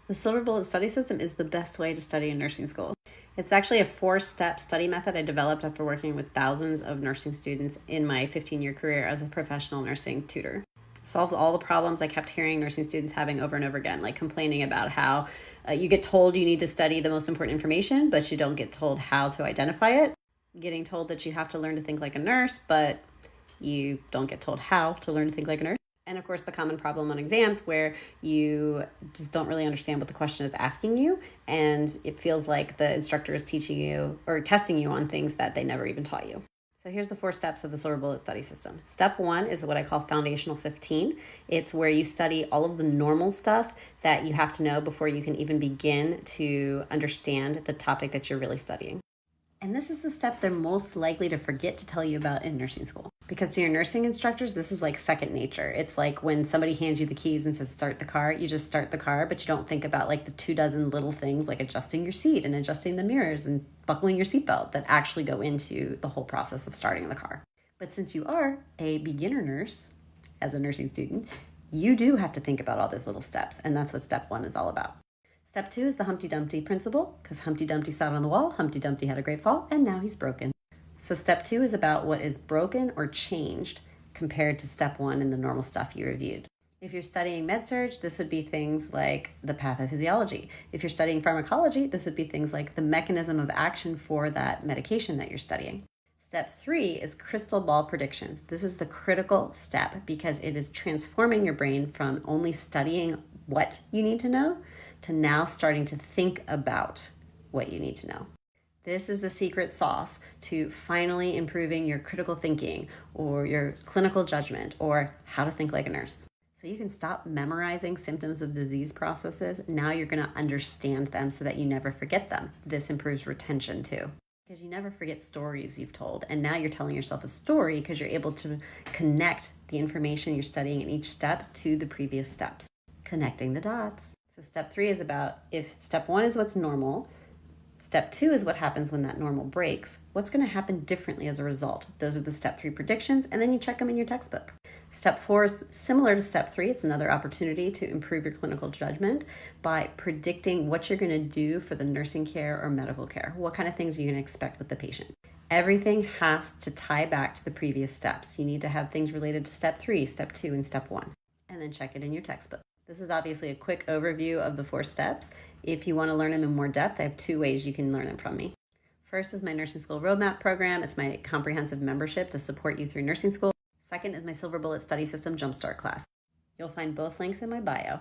The Silver Bullet study system is the best way to study in nursing school. It's actually a 4-step study method I developed after working with thousands of nursing students in my 15-year career as a professional nursing tutor. It solves all the problems I kept hearing nursing students having over and over again, like complaining about how you get told you need to study the most important information, but you don't get told how to identify it. Getting told that you have to learn to think like a nurse, but you don't get told how to learn to think like a nurse. And of course, the common problem on exams where you just don't really understand what the question is asking you, and it feels like the instructor is teaching you or testing you on things that they never even taught you. So here's the 4 steps of the Silver Bullet study system. Step 1 is what I call Foundational 15. It's where you study all of the normal stuff that you have to know before you can even begin to understand the topic that you're really studying. And this is the step they're most likely to forget to tell you about in nursing school. Because to your nursing instructors, this is like second nature. It's like when somebody hands you the keys and says, start the car, you just start the car, but you don't think about like the 24 little things like adjusting your seat and adjusting the mirrors and buckling your seatbelt that actually go into the whole process of starting the car. But since you are a beginner nurse as a nursing student, you do have to think about all those little steps. And that's what step 1 is all about. Step 2 is the Humpty Dumpty principle, because Humpty Dumpty sat on the wall, Humpty Dumpty had a great fall, and now he's broken. So step 2 is about what is broken or changed compared to step 1 in the normal stuff you reviewed. If you're studying med-surg, this would be things like the pathophysiology. If you're studying pharmacology, this would be things like the mechanism of action for that medication that you're studying. Step 3 is crystal ball predictions. This is the critical step because it is transforming your brain from only studying what you need to know to now starting to think about what you need to know. This is the secret sauce to finally improving your critical thinking or your clinical judgment or how to think like a nurse. So you can stop memorizing symptoms of disease processes. Now you're going to understand them so that you never forget them. This improves retention too, because you never forget stories you've told. And now you're telling yourself a story because you're able to connect the information you're studying in each step to the previous steps, connecting the dots. So step 3 is about if step 1 is what's normal, step 2 is what happens when that normal breaks, what's going to happen differently as a result. Those are the step 3 predictions, and then you check them in your textbook. Step 4 is similar to step 3. It's another opportunity to improve your clinical judgment by predicting what you're going to do for the nursing care or medical care. What kind of things are you going to expect with the patient? Everything has to tie back to the previous steps. You need to have things related to step 3, step 2, and step 1, and then check it in your textbook. This is obviously a quick overview of the 4 steps. If you want to learn them in more depth, I have 2 ways you can learn them from me. First is my Nursing School Roadmap program. It's my comprehensive membership to support you through nursing school. Second is my Silver Bullet Study System Jumpstart class. You'll find both links in my bio.